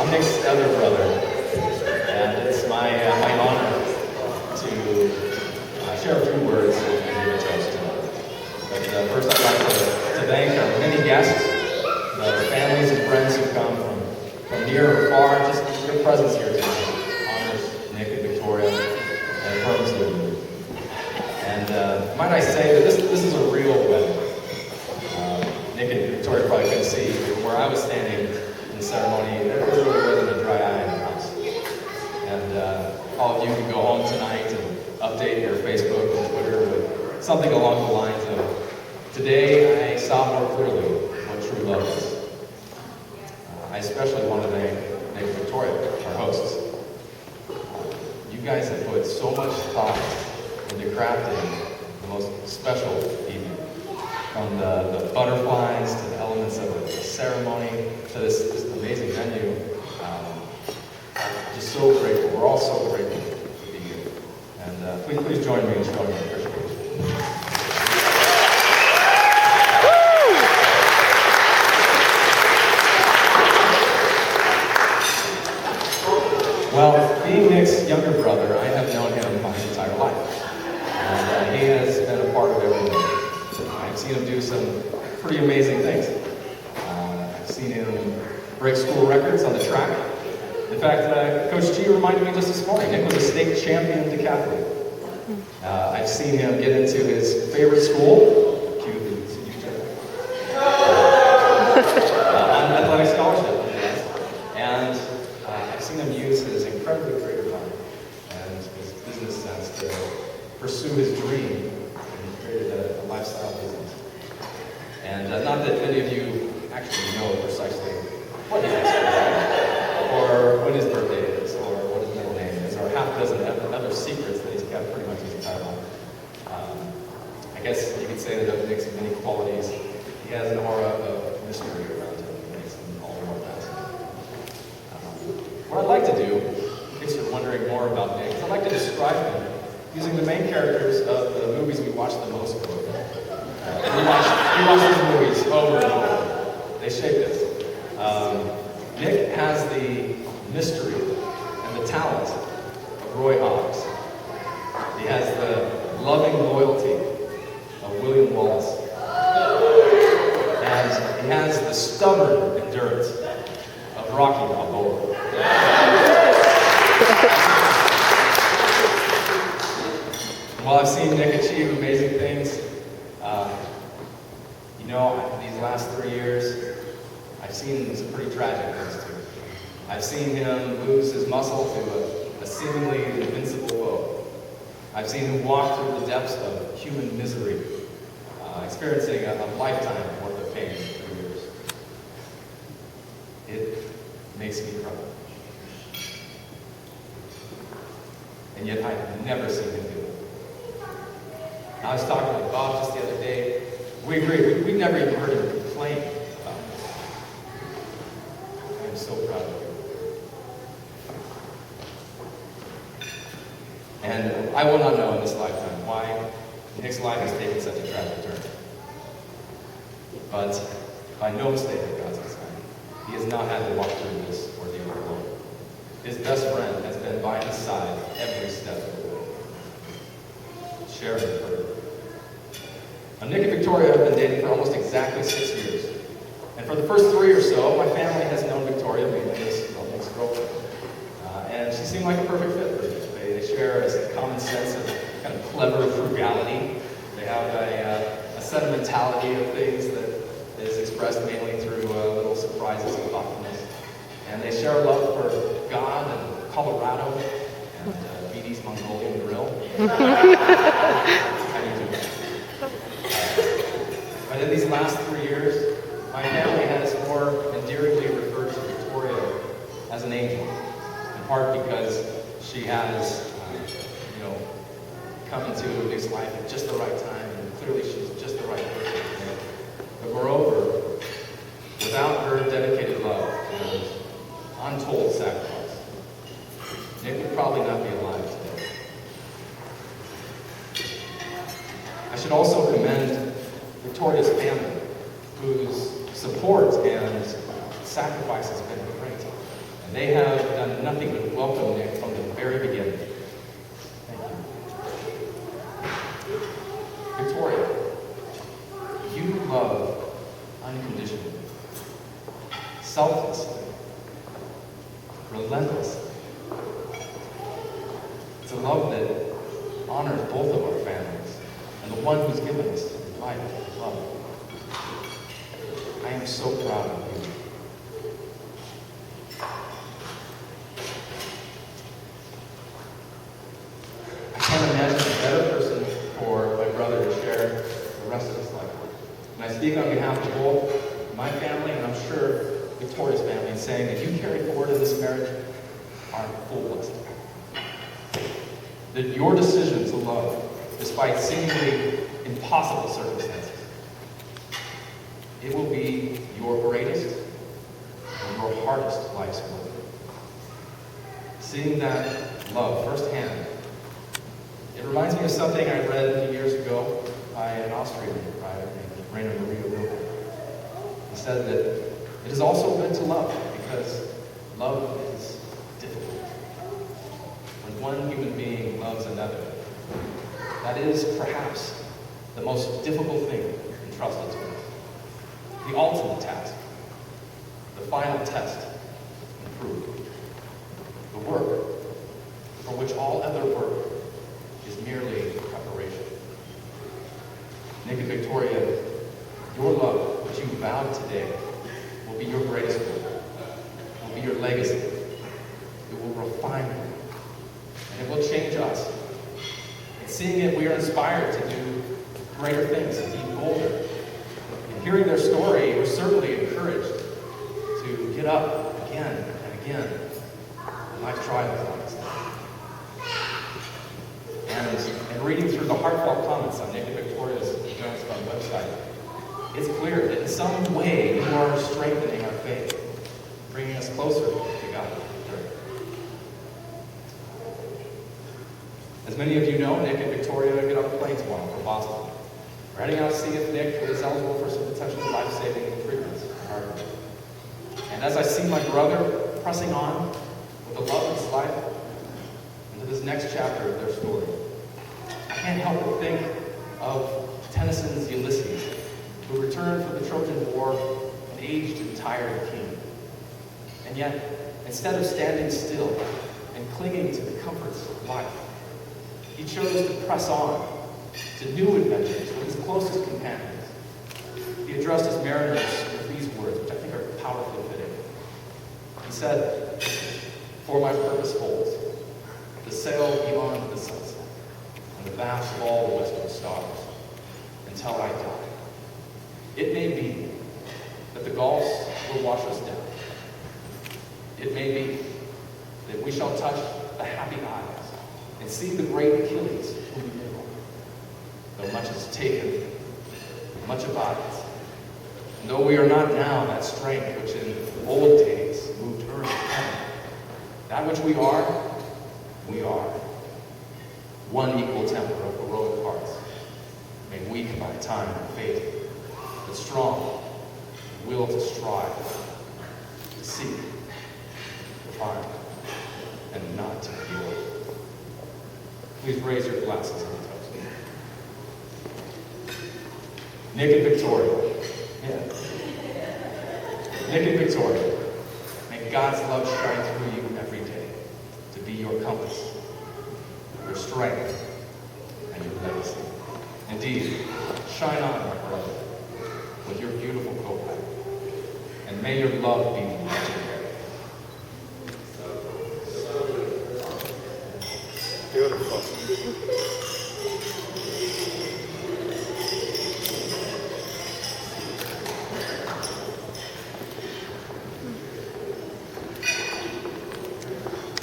I'm Nick's other brother, and it's my honor to share a few words and give a toast tonight. But first I'd like to thank our many guests, the families and friends who come from near or far. Just your presence here tonight honors Nick and Victoria and affirms their mood. And might I say that this is a real wedding. Nick and Victoria probably couldn't see where I was standing in the ceremony. There really wasn't a dry eye in the house. And all of you can go home tonight and update your Facebook and Twitter with something along the lines of, "Today I saw more clearly what true love is." I especially want to thank Nick and Victoria, our hosts. You guys have put so much thought into crafting the most special evening. From the butterflies to the elements of the ceremony to this amazing venue. I'm just so grateful. We're all so grateful to be here. And please join me in showing your appreciation. Well, being Nick's younger brother, I have known him my entire life. And he has been a part of everything. I've seen him do some pretty amazing things. I've seen him break school records on the track. In fact, Coach G reminded me just this morning, Nick was a state champion decathlete. I've seen him get into his favorite school, on an athletic scholarship. And I've seen him use his incredibly creative mind and his business sense to pursue his dream. Created a lifestyle business. And not that many of you actually know precisely what he does, or when his birthday is, or what his middle name is, or half a dozen other secrets that he's kept pretty much his entire life. I guess you could say that of Nick's many qualities, he has an aura of mystery around him that makes him all the more fascinating. What I'd like to do, in case you're wondering more about Nick, is I'd like to describe him using the main characters of the movies we watch the most of. We watch these movies over and over. They shape us. Nick has the mystery and the talent of Roy Hobbs. He has the loving loyalty of William Wallace. And he has the stubborn endurance of Rocky Balboa. While I've seen Nick achieve amazing things, these last 3 years, I've seen some pretty tragic things too. I've seen him lose his muscle to a seemingly invincible foe. I've seen him walk through the depths of human misery, experiencing a lifetime worth of pain in 3 years. It makes me cry. And yet I've never seen him do it. I was talking with Bob just the other day. We agreed. We've never even heard him complain about this. I am so proud of you. And I will not know in this lifetime why Nick's life has taken such a tragic turn. But by no mistake of God's design, he has not had to walk through this ordeal alone. His best friend has been by his side every step of the way, sharing the burden. Now, Nick and Victoria have been dating for almost exactly 6 years. And for the first 3 or so, my family has known Victoria mainly as Nick's girlfriend. And she seemed like a perfect fit for me. They share a common sense of kind of clever frugality. They have a sentimentality of things that is expressed mainly through little surprises and thoughtfulness. And they share a love for God and Colorado and BD's Mongolian Grill. I do too. But in these last 3 years, my family has more endearingly referred to Victoria as an angel, in part because she has, come into Nick's life at just the right time, and clearly she's just the right person. But moreover, without her dedicated love and untold sacrifice, Nick would probably not be alive today. I should also commend Victoria's family, whose support and sacrifice has been great. And they have done nothing but welcome Nick from the very beginning. Thank you. Victoria, you love unconditionally, selflessly, relentlessly. It's a love that honors both of our families and the one who's given us life and love. I am so proud of you. I can't imagine a better person for my brother to share the rest of his life with. And I speak on behalf of both my family and I'm sure Victoria's family in saying that you carry forward in this marriage are full blessing. That your decision to love, despite seemingly impossible circumstances, it will be your greatest and your hardest life's work. Seeing that love firsthand, it reminds me of something I read a few years ago by an Austrian writer named Rainer Maria Rilke. He said that it is also good to love because love is difficult. When one human being loves another, that is perhaps the most difficult thing entrusted to us. The ultimate task, the final test and proof. The work for which all other work is merely preparation. Nick and Victoria, your love, which you vowed today, will be your greatest work, will be your legacy. It will refine you, and it will change us. And seeing it, we are inspired to do greater things, to be bolder. And hearing their story, we're certainly encouraged to get up again and again when life tries us. And reading through the heartfelt comments on Nick and Victoria's Parents Fund website, it's clear that in some way you are strengthening our faith, bringing us closer to God. As many of you know, Nick and Victoria get on a plane tomorrow for Boston. We're heading out to see if Nick is eligible for some potentially life-saving treatments for heart. And as I see my brother pressing on with the love of his life into this next chapter of their story, I can't help but think of Tennyson's Ulysses, who returned from the Trojan War an aged and tired king. And yet, instead of standing still and clinging to the comforts of life, he chose to press on to new adventures with his closest companions. He addressed his mariners with these words, which I think are powerfully fitting. He said, "For my purpose holds to sail beyond the sunset and the vast of all the western stars until I die. It may be that the gulfs will wash us down. It may be that we shall touch the happy isles and see the great Achilles whom we knew. Though much is taken, much abides. And though we are not now that strength which in old days moved earth and heaven, that which we are, one equal temper of heroic hearts, made weak by time and faith, but strong, will to strive, to seek, to find, and not to feel. Please raise your glasses and toast. Nick and Victoria. Yeah. Nick and Victoria. May God's love shine through you every day to be your compass, your strength, and your legacy. Indeed, shine on, my brother, with your beautiful co-pilot, and may your love be legendary. Beautiful.